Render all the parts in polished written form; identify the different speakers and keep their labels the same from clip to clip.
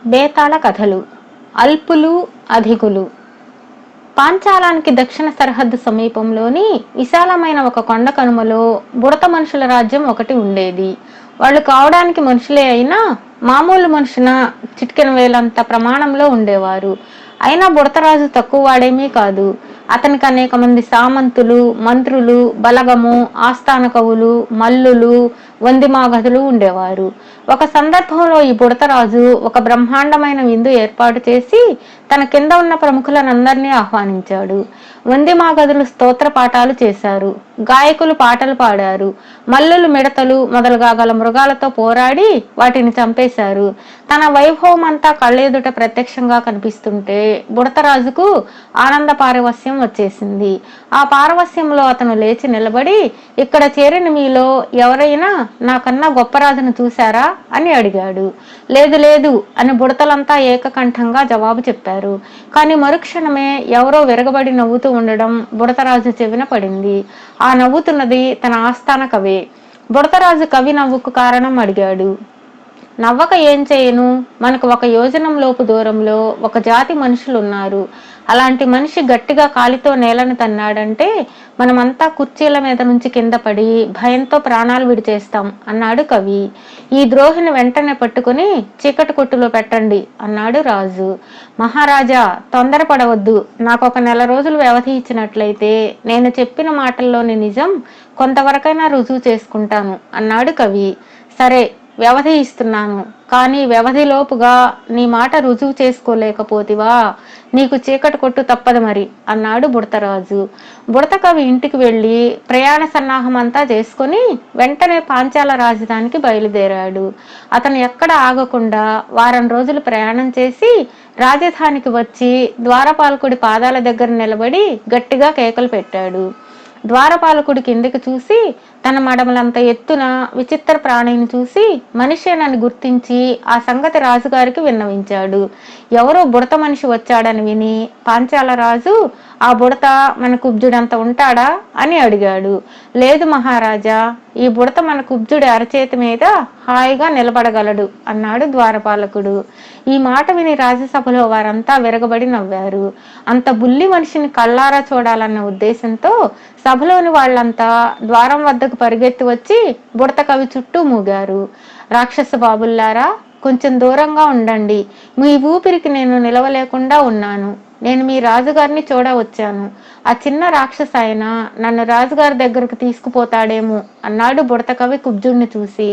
Speaker 1: బేతాళ కథలు. అల్పులు అధికులు. పాంచాలానికి దక్షిణ సరిహద్దు సమీపంలోని విశాలమైన ఒక కొండ కనుమలో బుడత మనుషుల రాజ్యం ఒకటి ఉండేది. వాళ్ళు కావడానికి మనుషులే అయినా మామూలు మనుషున చిటికెన వేలంత ప్రమాణంలో ఉండేవారు. అయినా బుడతరాజు తక్కువ వాడేమీ కాదు. అతనికి అనేక మంది సామంతులు, మంత్రులు, బలగము, ఆస్థాన కవులు, మల్లులు, వందిమాగధులు ఉండేవారు. ఒక సందర్భంలో ఈ బుడతరాజు ఒక బ్రహ్మాండమైన విందు ఏర్పాటు చేసి తన కింద ఉన్న ప్రముఖులనందరినీ ఆహ్వానించాడు. వందిమాగధులు స్తోత్ర పాఠాలు చేశారు, గాయకులు పాటలు పాడారు, మల్లులు మిడతలు మొదలుగా గల మృగాలతో పోరాడి వాటిని చంపేశారు. తన వైభవం అంతా కళ్ళెదుట ప్రత్యక్షంగా కనిపిస్తుంటే బుడతరాజుకు ఆనంద పారవస్యం వచ్చేసింది. ఆ పారవస్యంలో అతను లేచి నిలబడి, ఇక్కడ చేరిన మీలో ఎవరైనా నాకన్నా గొప్ప రాజును చూశారా అని అడిగాడు. లేదు లేదు అని బుడతలంతా ఏకకంఠంగా జవాబు చెప్పారు. కానీ మరుక్షణమే ఎవరో విరగబడి నవ్వుతూ ఉండడం బుడతరాజు చెవిన పడింది. ఆ నవ్వుతున్నది తన ఆస్థాన కవే. బుడతరాజు కవి నవ్వుకు కారణం అడిగాడు. నవ్వక ఏం చేయను, మనకు 1 యోజనం లోపు దూరంలో ఒక జాతి మనుషులున్నారు. అలాంటి మనిషి గట్టిగా కాలితో నేలను తన్నాడంటే మనమంతా కుర్చీల మీద నుంచి కింద పడి భయంతో ప్రాణాలు విడిచేస్తాం అన్నాడు కవి. ఈ ద్రోహిని వెంటనే పట్టుకుని చీకటి కొట్టులో పెట్టండి అన్నాడు రాజు. మహారాజా, తొందరపడవద్దు. నాకు 1 నెల రోజులు వ్యవధి ఇచ్చినట్లయితే నేను చెప్పిన మాటల్లోని నిజం కొంతవరకైనా రుజువు చేసుకుంటాను అన్నాడు కవి. సరే, వ్యవధి ఇస్తున్నాను. కానీ వ్యవధిలోపుగా నీ మాట రుజువు చేసుకోలేకపోతివా నీకు చీకటి కొట్టు తప్పదు మరి అన్నాడు బుడతరాజు. బుడత కవి ఇంటికి వెళ్ళి ప్రయాణ సన్నాహం అంతా చేసుకుని వెంటనే పాంచాల రాజధానికి బయలుదేరాడు. అతను ఎక్కడ ఆగకుండా వారం రోజులు ప్రయాణం చేసి రాజధానికి వచ్చి ద్వారపాలకుడి పాదాల దగ్గర నిలబడి గట్టిగా కేకలు పెట్టాడు. ద్వారపాలకుడి కిందికి చూసి తన మడమలంత ఎత్తున విచిత్ర ప్రాణిని చూసి మనిషేనని గుర్తించి ఆ సంగతి రాజుగారికి విన్నవించాడు. ఎవరో బుడత మనిషి వచ్చాడని విని పాంచాల రాజు, ఆ బుడత మన కుబ్జుడంత ఉంటాడా అని అడిగాడు. లేదు మహారాజా, ఈ బుడత మన కుబ్జుడి అరచేతి మీద హాయిగా నిలబడగలడు అన్నాడు ద్వారపాలకుడు. ఈ మాట విని రాజ్యసభలో వారంతా విరగబడి నవ్వారు. అంత బుల్లి మనిషిని కళ్ళారా చూడాలన్న ఉద్దేశంతో సభలోని వాళ్ళంతా ద్వారం వద్దకు పరిగెత్తి వచ్చి బుడత కవి చుట్టూ మూగారు. రాక్షస బాబుల్లారా, కొంచెం దూరంగా ఉండండి. మీ ఊపిరికి నేను నిలవలేకుండా ఉన్నాను. నేను మీ రాజుగారిని చూడవచ్చాను. ఆ చిన్న రాక్షస ఆయన నన్ను రాజుగారి దగ్గరకు తీసుకుపోతాడేమో అన్నాడు బుడత కవి కుబ్జుడిని చూసి.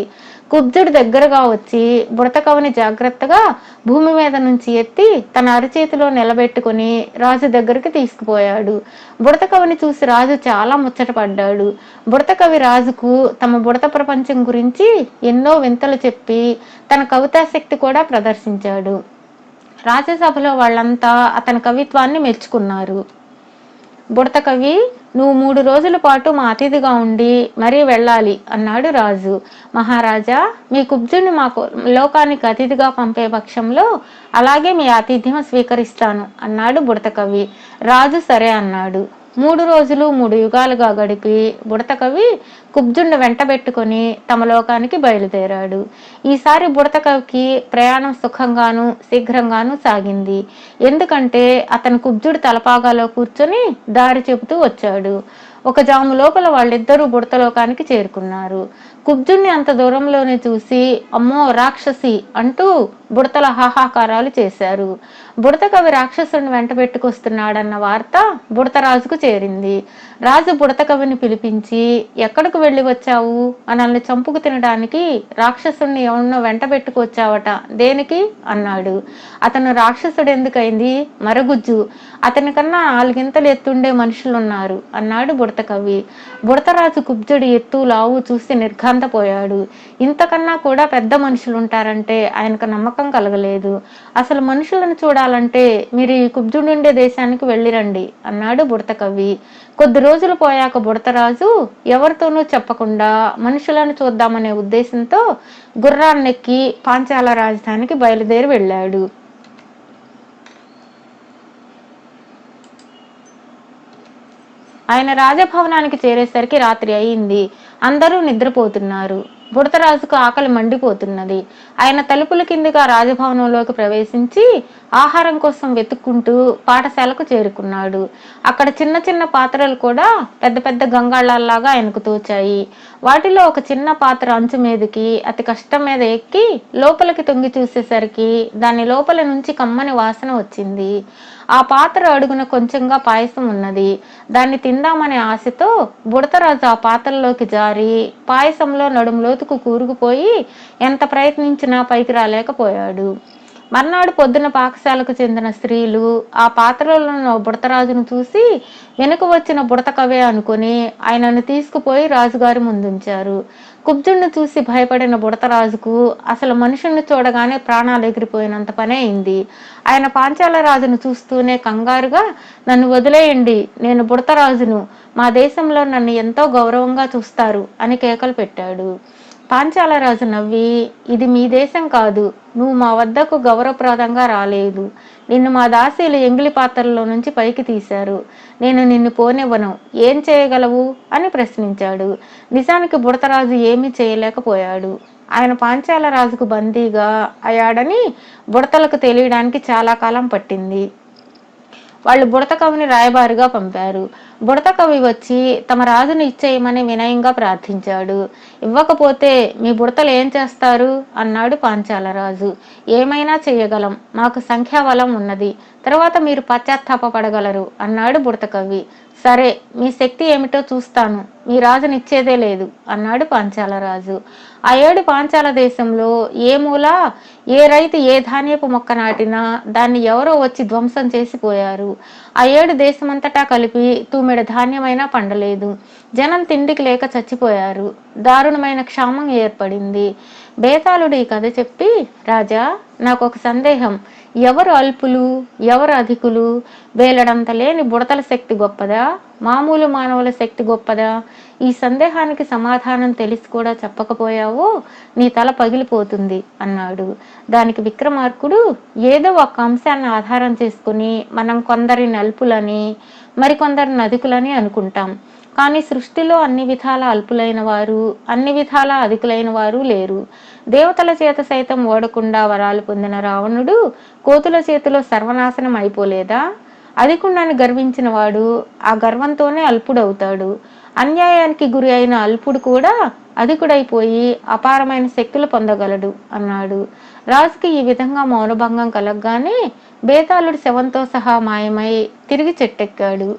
Speaker 1: కుబ్జుడు దగ్గరగా వచ్చి బుడత కవిని జాగ్రత్తగా భూమి మీద నుంచి ఎత్తి తన అరచేతిలో నిలబెట్టుకుని రాజు దగ్గరికి తీసుకుపోయాడు. బుడత కవిని చూసి రాజు చాలా ముచ్చటపడ్డాడు. బుడత కవి రాజుకు తమ బుడత ప్రపంచం గురించి ఎన్నో వింతలు చెప్పి తన కవితా శక్తి కూడా ప్రదర్శించాడు. రాజ్యసభలో వాళ్ళంతా అతని కవిత్వాన్ని మెచ్చుకున్నారు. బుడత కవి, నువ్వు 3 రోజుల పాటు మా అతిథిగా ఉండి మరీ వెళ్ళాలి అన్నాడు రాజు. మహారాజా, మీ కుబ్జుని మాకు లోకానికి అతిథిగా పంపే పక్షంలో అలాగే మీ ఆతిథ్యం స్వీకరిస్తాను అన్నాడు బుడత కవి. రాజు సరే అన్నాడు. 3 రోజులు 3 యుగాలుగా గడిపి బుడత కవి కుబ్జుడిని వెంటబెట్టుకుని తమ లోకానికి బయలుదేరాడు. ఈసారి బుడత కవికి ప్రయాణం సుఖంగాను శీఘ్రంగాను సాగింది. ఎందుకంటే అతను కుబ్జుడి తలపాగాలో కూర్చొని దారి చెబుతూ వచ్చాడు. ఒక జాము లోపల వాళ్ళిద్దరూ బుడతలోకానికి చేరుకున్నారు. కుబ్జుడిని అంత దూరంలోనే చూసి అమ్మో రాక్షసి అంటూ బుడతల హాహాకారాలు చేశారు. బుడత కవి రాక్షసుడిని వెంట పెట్టుకొస్తున్నాడన్న వార్త బుడతరాజుకు చేరింది. రాజు బుడత కవిని పిలిపించి, ఎక్కడికి వెళ్ళి వచ్చావు? మనల్ని చంపుకు తినడానికి రాక్షసుడిని ఎవరినో వెంట పెట్టుకొచ్చావట, దేనికి అన్నాడు. అతను రాక్షసుడు ఎందుకైంది? మరగుజ్జు. అతని కన్నా 4 ఇంతలు ఎత్తుండే మనుషులున్నారు అన్నాడు బుడత కవి. బుడతరాజు కుబ్జుడి ఎత్తు లావు చూసి నిర్ఘాంతపోయాడు. ఇంతకన్నా కూడా పెద్ద మనుషులుంటారంటే ఆయనకు నమ్మకం కలగలేదు. అసలు మనుషులను చూడాలంటే మీరు ఈ కుబ్జుడుండే దేశానికి వెళ్ళిరండి అన్నాడు బుడత కవి. కొద్ది రోజులు పోయాక బుడతరాజు ఎవరితోనూ చెప్పకుండా మనుషులను చూద్దామనే ఉద్దేశంతో గుర్రాన్నెక్కి పాంచాల రాజధానికి బయలుదేరి వెళ్ళాడు. ఆయన రాజభవనానికి చేరేసరికి రాత్రి అయింది. అందరూ నిద్రపోతున్నారు. బుడతరాజుకు ఆకలి మండిపోతున్నది. ఆయన తలుపుల కిందుగా రాజభవనంలోకి ప్రవేశించి ఆహారం కోసం వెతుక్కుంటూ పాఠశాలకు చేరుకున్నాడు. అక్కడ చిన్న చిన్న పాత్రలు కూడా పెద్ద పెద్ద గంగాళాల్లాగా ఆయనకు తోచాయి. వాటిలో ఒక చిన్న పాత్ర అంచు మీదకి అతి కష్టం మీద ఎక్కి లోపలికి తొంగి చూసేసరికి దాని లోపల నుంచి కమ్మని వాసన వచ్చింది. ఆ పాత్ర అడుగున కొంచెంగా పాయసం ఉన్నది. దాన్ని తిందామనే ఆశతో బుడతరాజు ఆ పాత్రలోకి జారి పాయసంలో నడుములోతుకు కూరుకుపోయి ఎంత ప్రయత్నించినా పైకి రాలేకపోయాడు. మర్నాడు పొద్దున పాకశాలకు చెందిన స్త్రీలు ఆ పాత్రలో ఉన్న బుడతరాజును చూసి వెనుక వచ్చిన బుడత కవే అనుకుని ఆయనను తీసుకుపోయి రాజుగారి ముందుంచారు. కుబ్జుణ్ణి చూసి భయపడిన బుడతరాజుకు అసలు మనుషుల్ని చూడగానే ప్రాణాలు ఎగిరిపోయినంత పని అయింది. ఆయన పాంచాల రాజును చూస్తూనే కంగారుగా, నన్ను వదిలేయండి, నేను బుడతరాజును, మా దేశంలో నన్ను ఎంతో గౌరవంగా చూస్తారు అని కేకలు పెట్టాడు. పాంచాల రాజు నవ్వి, ఇది మీ దేశం కాదు, నువ్వు మా వద్దకు గౌరవప్రదంగా రాలేదు. నిన్ను మా దాసీలు ఎంగిలి పాత్రలో నుంచి పైకి తీశారు. నేను నిన్ను పోనివ్వను, ఏం చేయగలవు అని ప్రశ్నించాడు. నిజానికి బుడతరాజు ఏమీ చేయలేకపోయాడు. ఆయన పాంచాల రాజుకు బందీగా అయ్యాడని బుడతలకు తెలియడానికి చాలా కాలం పట్టింది. వాళ్ళు బుడత కవిని రాయబారిగా పంపారు. బుడత కవి వచ్చి తమ రాజును ఇచ్చేయమని వినయంగా ప్రార్థించాడు. ఇవ్వకపోతే మీ బుడతలు ఏం చేస్తారు అన్నాడు పాంచాలరాజు. ఏమైనా చెయ్యగలం, మాకు సంఖ్యాబలం ఉన్నది, తర్వాత మీరు పశ్చాత్తాపడగలరు అన్నాడు బుడత కవి. సరే, మీ శక్తి ఏమిటో చూస్తాను, మీ రాజునిచ్చేదే లేదు అన్నాడు పాంచాలరాజు. ఆ ఏడు పాంచాల దేశంలో ఏ మూల ఏ రైతు ఏ ధాన్యపు మొక్క నాటినా దాన్ని ఎవరో వచ్చి ధ్వంసం చేసిపోయారు. ఆ ఏడు దేశమంతటా కలిపి తూమెడ ధాన్యమైనా పండలేదు. జనం తిండికి లేక చచ్చిపోయారు. దారుణమైన క్షామం ఏర్పడింది. బేతాళుడు ఈ కథ చెప్పి, రాజా, నాకు ఒక సందేహం, ఎవరు అల్పులు ఎవరు అధికులు? వేలడంత లేని బుడతల శక్తి గొప్పదా, మామూలు మానవుల శక్తి గొప్పదా? ఈ సందేహానికి సమాధానం తెలిసి కూడా చెప్పకపోయావో నీ తల పగిలిపోతుంది అన్నాడు. దానికి విక్రమార్కుడు, ఏదో ఒక అంశాన్ని ఆధారం చేసుకుని మనం కొందరిని అల్పులని మరికొందరిని అధికులని అనుకుంటాం. కానీ సృష్టిలో అన్ని విధాల అల్పులైన వారు అన్ని విధాల అధికులైన వారు లేరు. దేవతల చేత సైతం ఓడకుండా వరాలు పొందిన రావణుడు కోతుల చేతిలో సర్వనాశనం అయిపోలేదా? అధికుండని గర్వించిన వాడు ఆ గర్వంతోనే అల్పుడవుతాడు. అన్యాయానికి గురి అయిన అల్పుడు కూడా అధికుడైపోయి అపారమైన శక్తులు పొందగలడు అన్నాడు. రాజుకి ఈ విధంగా మౌనభంగం కలగగానే బేతాళుడు శవంతో సహా మాయమై తిరిగి చెట్టెక్కాడు.